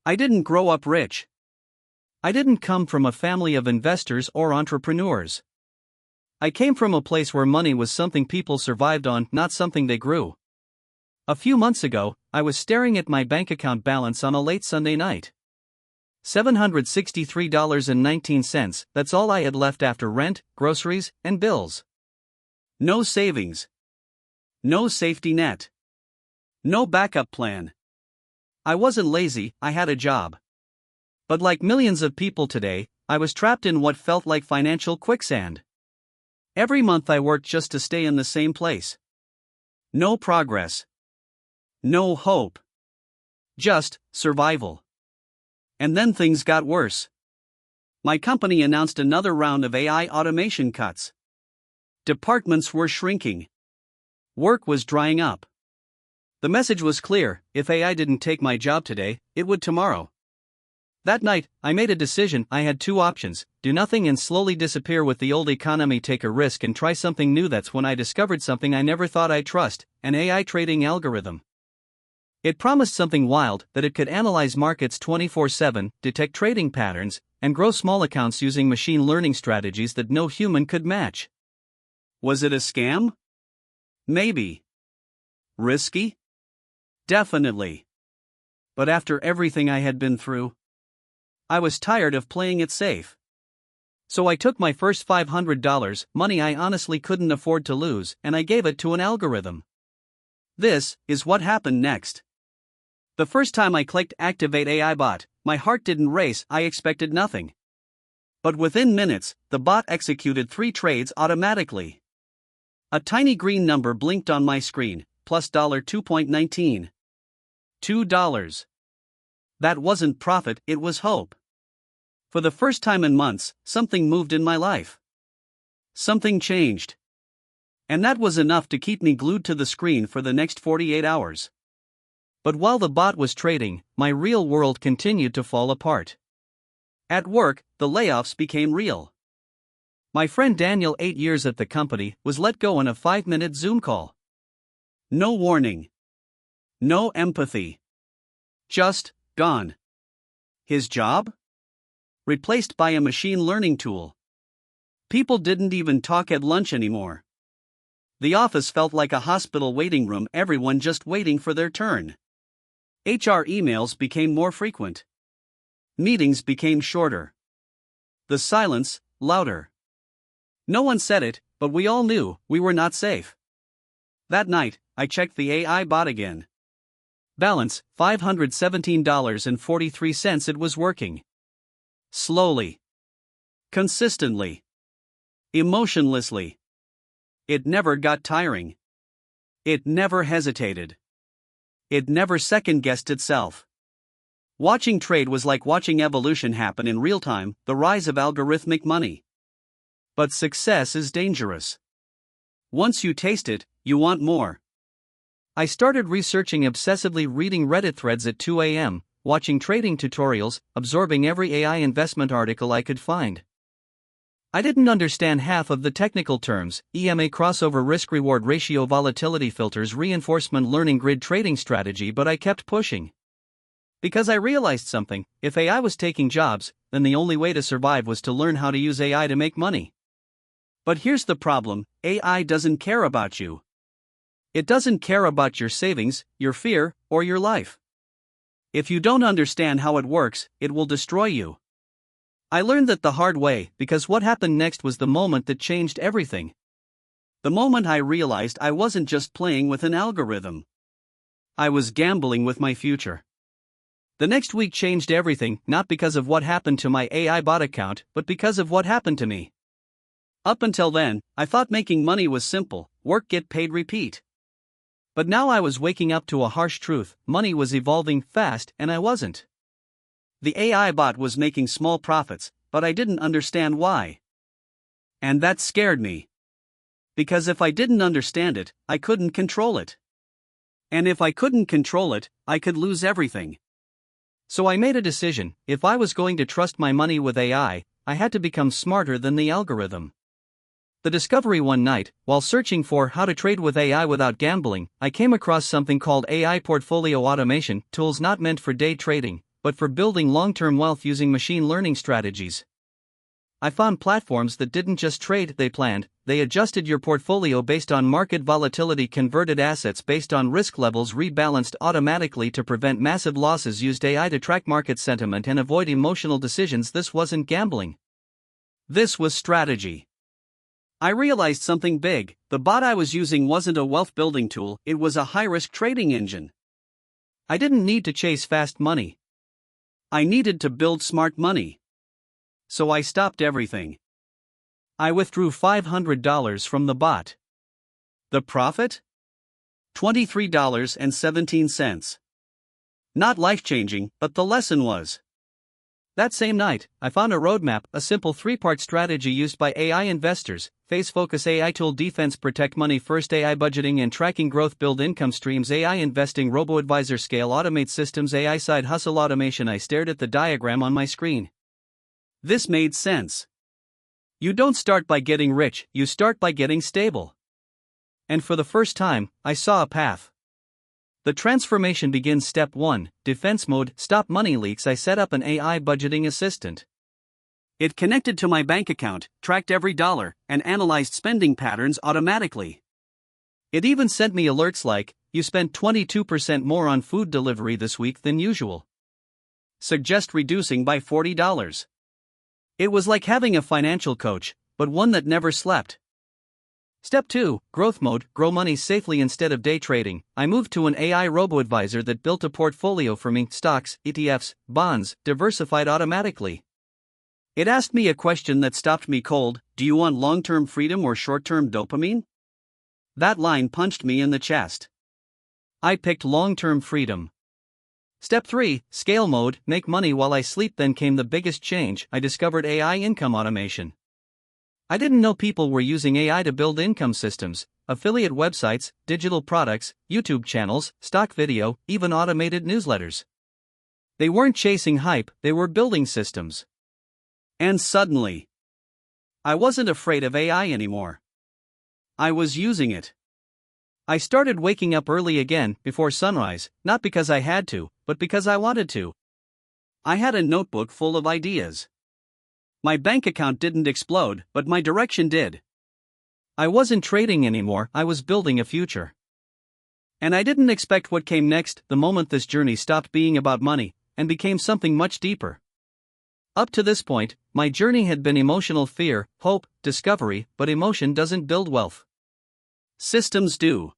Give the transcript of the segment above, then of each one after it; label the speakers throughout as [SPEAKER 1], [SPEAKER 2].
[SPEAKER 1] I didn't grow up rich. I didn't come from a family of investors or entrepreneurs. I came from a place where money was something people survived on, not something they grew. A few months ago, I was staring at my bank account balance on a late Sunday night. $763.19, that's all I had left after rent, groceries, and bills. No savings. No safety net. No backup plan. I wasn't lazy, I had a job. But like millions of people today, I was trapped in what felt like financial quicksand. Every month I worked just to stay in the same place. No progress. No hope. Just survival. And then things got worse. My company announced another round of AI automation cuts. Departments were shrinking. Work was drying up. The message was clear: if AI didn't take my job today, it would tomorrow. That night, I made a decision. I had two options: do nothing and slowly disappear with the old economy, take a risk and try something new. That's when I discovered something I never thought I'd trust: an AI trading algorithm. It promised something wild, that it could analyze markets 24/7, detect trading patterns, and grow small accounts using machine learning strategies that no human could match. Was it a scam? Maybe. Risky? Definitely. But after everything I had been through, I was tired of playing it safe. So I took my first $500, money I honestly couldn't afford to lose, and I gave it to an algorithm. This is what happened next. The first time I clicked Activate AI Bot, my heart didn't race. I expected nothing. But within minutes, the bot executed 3 trades automatically. A tiny green number blinked on my screen, plus $2.19. $2. That wasn't profit, it was hope. For the first time in months, something moved in my life. Something changed. And that was enough to keep me glued to the screen for the next 48 hours. But while the bot was trading, my real world continued to fall apart. At work, the layoffs became real. My friend Daniel, 8 years at the company, was let go in a 5-minute Zoom call. No warning. No empathy. Just gone. His job? Replaced by a machine learning tool. People didn't even talk at lunch anymore. The office felt like a hospital waiting room, everyone just waiting for their turn. HR emails became more frequent. Meetings became shorter. The silence, louder. No one said it, but we all knew we were not safe. That night, I checked the AI bot again. Balance, $517.43. It was working. Slowly. Consistently. Emotionlessly. It never got tiring. It never hesitated. It never second-guessed itself. Watching trade was like watching evolution happen in real time, the rise of algorithmic money. But success is dangerous. Once you taste it, you want more. I started researching obsessively, reading Reddit threads at 2 a.m., watching trading tutorials, absorbing every AI investment article I could find. I didn't understand half of the technical terms: EMA, crossover, risk-reward ratio, volatility filters, reinforcement learning, grid trading strategy, but I kept pushing. Because I realized something: if AI was taking jobs, then the only way to survive was to learn how to use AI to make money. But here's the problem: AI doesn't care about you. It doesn't care about your savings, your fear, or your life. If you don't understand how it works, it will destroy you. I learned that the hard way, because what happened next was the moment that changed everything. The moment I realized I wasn't just playing with an algorithm. I was gambling with my future. The next week changed everything, not because of what happened to my AI bot account, but because of what happened to me. Up until then, I thought making money was simple: work, get paid, repeat. But now I was waking up to a harsh truth: money was evolving fast, and I wasn't. The AI bot was making small profits, but I didn't understand why. And that scared me. Because if I didn't understand it, I couldn't control it. And if I couldn't control it, I could lose everything. So I made a decision: if I was going to trust my money with AI, I had to become smarter than the algorithm. The discovery: one night, while searching for how to trade with AI without gambling, I came across something called AI portfolio automation, tools not meant for day trading, but for building long-term wealth using machine learning strategies. I found platforms that didn't just trade, they planned, they adjusted your portfolio based on market volatility, converted assets based on risk levels, rebalanced automatically to prevent massive losses, used AI to track market sentiment and avoid emotional decisions. This wasn't gambling. This was strategy. I realized something big: the bot I was using wasn't a wealth building tool, it was a high-risk trading engine. I didn't need to chase fast money. I needed to build smart money. So I stopped everything. I withdrew $500 from the bot. The profit? $23.17. Not life-changing, but the lesson was. That same night, I found a roadmap, a simple 3-part strategy used by AI investors: phase focus AI tool, defense protect money first, AI budgeting and tracking growth, build income streams, AI investing, robo-advisor, scale automate systems, AI side hustle automation. I stared at the diagram on my screen. This made sense. You don't start by getting rich, you start by getting stable. And for the first time, I saw a path. The transformation begins. Step 1, defense mode, stop money leaks. I set up an AI budgeting assistant. It connected to my bank account, tracked every dollar, and analyzed spending patterns automatically. It even sent me alerts like, you spent 22% more on food delivery this week than usual. Suggest reducing by $40. It was like having a financial coach, but one that never slept. Step 2, growth mode, grow money safely. Instead of day trading, I moved to an AI robo-advisor that built a portfolio for me: stocks, ETFs, bonds, diversified automatically. It asked me a question that stopped me cold: do you want long-term freedom or short-term dopamine? That line punched me in the chest. I picked long-term freedom. Step 3, scale mode, make money while I sleep. Then came the biggest change: I discovered AI income automation. I didn't know people were using AI to build income systems, affiliate websites, digital products, YouTube channels, stock video, even automated newsletters. They weren't chasing hype, they were building systems. And suddenly, I wasn't afraid of AI anymore. I was using it. I started waking up early again, before sunrise, not because I had to, but because I wanted to. I had a notebook full of ideas. My bank account didn't explode, but my direction did. I wasn't trading anymore, I was building a future. And I didn't expect what came next. The moment this journey stopped being about money, and became something much deeper. Up to this point, my journey had been emotional: fear, hope, discovery, but emotion doesn't build wealth. Systems do.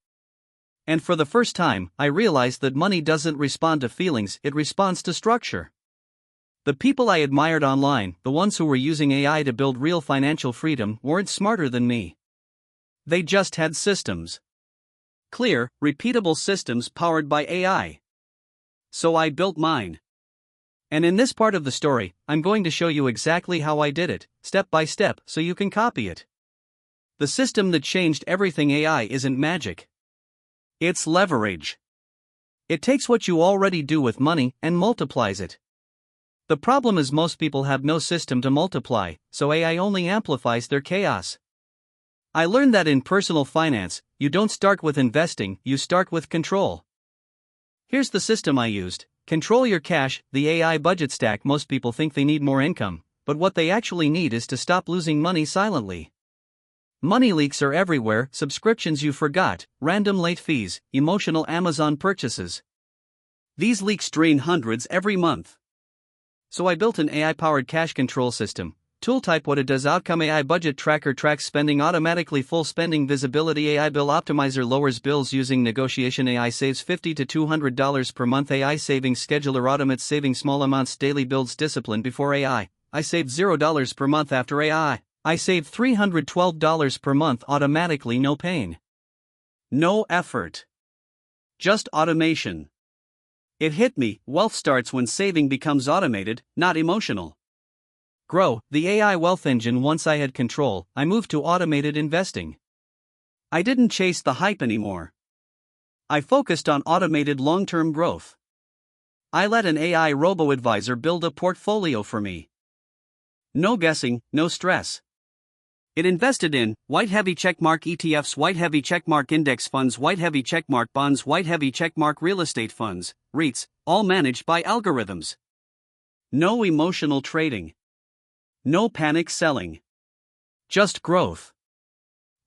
[SPEAKER 1] And for the first time, I realized that money doesn't respond to feelings, it responds to structure. The people I admired online, the ones who were using AI to build real financial freedom, weren't smarter than me. They just had systems. Clear, repeatable systems powered by AI. So I built mine. And in this part of the story, I'm going to show you exactly how I did it, step by step, so you can copy it. The system that changed everything. AI isn't magic. It's leverage. It takes what you already do with money and multiplies it. The problem is most people have no system to multiply, so AI only amplifies their chaos. I learned that in personal finance, you don't start with investing, you start with control. Here's the system I used: control your cash, the AI budget stack. Most people think they need more income, but what they actually need is to stop losing money silently. Money leaks are everywhere: subscriptions you forgot, random late fees, emotional Amazon purchases. These leaks drain hundreds every month. So I built an AI-powered cash control system. Tool type: what it does. Outcome: AI budget tracker tracks spending automatically. Full spending visibility. AI bill optimizer lowers bills using negotiation. AI saves $50 to $200 per month. AI savings scheduler automates saving small amounts daily. Builds discipline. Before AI, I saved $0 per month. After AI, I saved $312 per month automatically. No pain, no effort, just automation. It hit me: wealth starts when saving becomes automated, not emotional. Grow, the AI wealth engine. Once I had control, I moved to automated investing. I didn't chase the hype anymore. I focused on automated long-term growth. I let an AI robo-advisor build a portfolio for me. No guessing, no stress. It invested in white heavy checkmark ETFs, white heavy checkmark index funds, white heavy checkmark bonds, white heavy checkmark real estate funds, REITs, all managed by algorithms. No emotional trading. No panic selling. Just growth.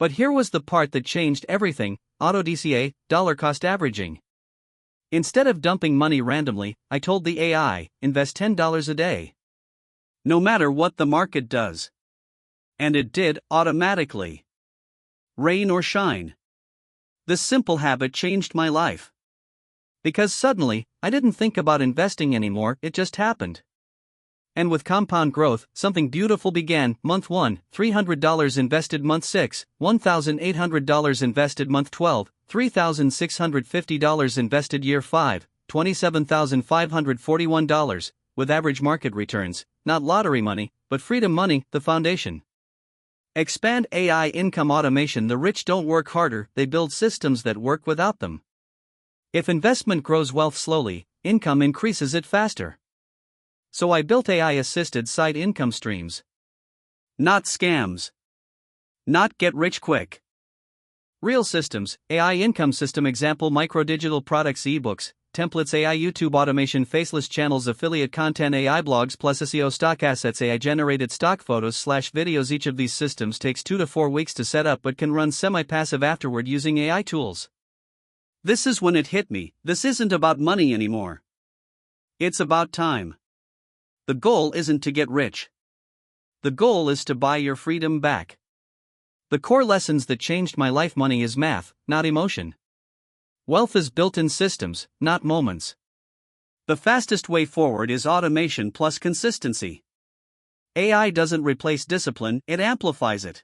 [SPEAKER 1] But here was the part that changed everything: auto DCA, dollar cost averaging. Instead of dumping money randomly, I told the AI, invest $10 a day. No matter what the market does. And it did, automatically. Rain or shine. This simple habit changed my life. Because suddenly, I didn't think about investing anymore, it just happened. And with compound growth, something beautiful began. Month 1, $300 invested. Month 6, $1,800 invested. Month 12, $3,650 invested. Year 5, $27,541, with average market returns, not lottery money, but freedom money, the foundation. Expand AI income automation. The rich don't work harder, they build systems that work without them. If investment grows wealth slowly, income increases it faster. So I built AI-assisted side income streams. Not scams. Not get rich quick. Real systems. AI income system example: micro-digital products, ebooks, templates, AI YouTube automation, faceless channels, affiliate content, AI blogs plus SEO, stock assets, AI generated stock photos/videos. Each of these systems takes 2 to 4 weeks to set up but can run semi-passive afterward using AI tools. This is when it hit me: this isn't about money anymore. It's about time. The goal isn't to get rich. The goal is to buy your freedom back. The core lessons that changed my life: money is math, not emotion. Wealth is built in systems, not moments. The fastest way forward is automation plus consistency. AI doesn't replace discipline, it amplifies it.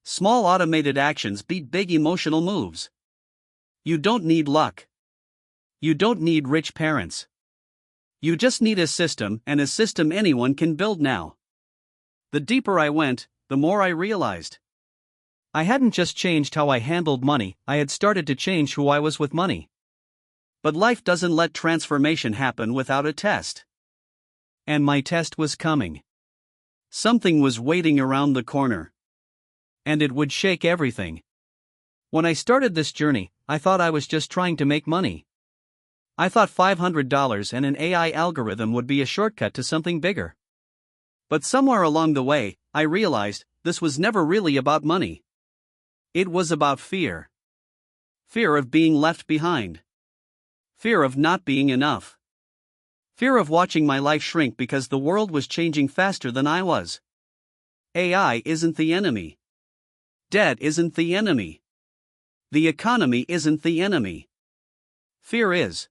[SPEAKER 1] Small automated actions beat big emotional moves. You don't need luck. You don't need rich parents. You just need a system, and a system anyone can build now. The deeper I went, the more I realized. I hadn't just changed how I handled money, I had started to change who I was with money. But life doesn't let transformation happen without a test. And my test was coming. Something was waiting around the corner. And it would shake everything. When I started this journey, I thought I was just trying to make money. I thought $500 and an AI algorithm would be a shortcut to something bigger. But somewhere along the way, I realized this was never really about money. It was about fear. Fear of being left behind. Fear of not being enough. Fear of watching my life shrink because the world was changing faster than I was. AI isn't the enemy. Debt isn't the enemy. The economy isn't the enemy. Fear is.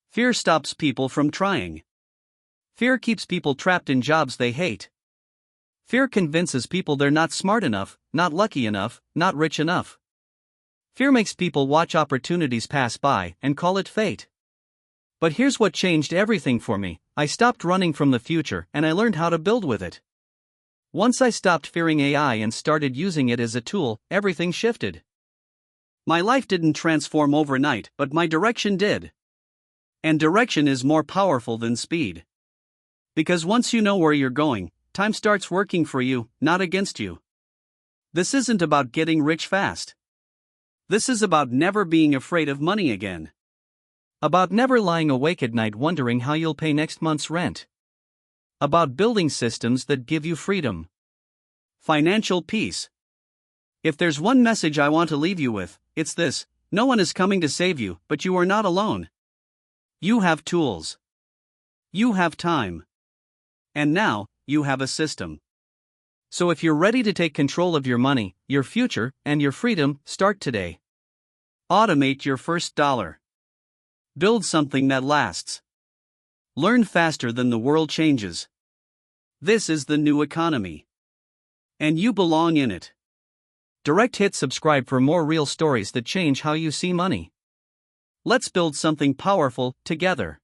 [SPEAKER 1] Fear stops people from trying. Fear keeps people trapped in jobs they hate. Fear convinces people they're not smart enough, not lucky enough, not rich enough. Fear makes people watch opportunities pass by and call it fate. But here's what changed everything for me: I stopped running from the future and I learned how to build with it. Once I stopped fearing AI and started using it as a tool, everything shifted. My life didn't transform overnight, but my direction did. And direction is more powerful than speed. Because once you know where you're going, time starts working for you, not against you. This isn't about getting rich fast. This is about never being afraid of money again. About never lying awake at night wondering how you'll pay next month's rent. About building systems that give you freedom. Financial peace. If there's one message I want to leave you with, it's this: no one is coming to save you, but you are not alone. You have tools. You have time. And now, you have a system. So if you're ready to take control of your money, your future, and your freedom, start today. Automate your first dollar. Build something that lasts. Learn faster than the world changes. This is the new economy. And you belong in it. Direct hit subscribe for more real stories that change how you see money. Let's build something powerful together.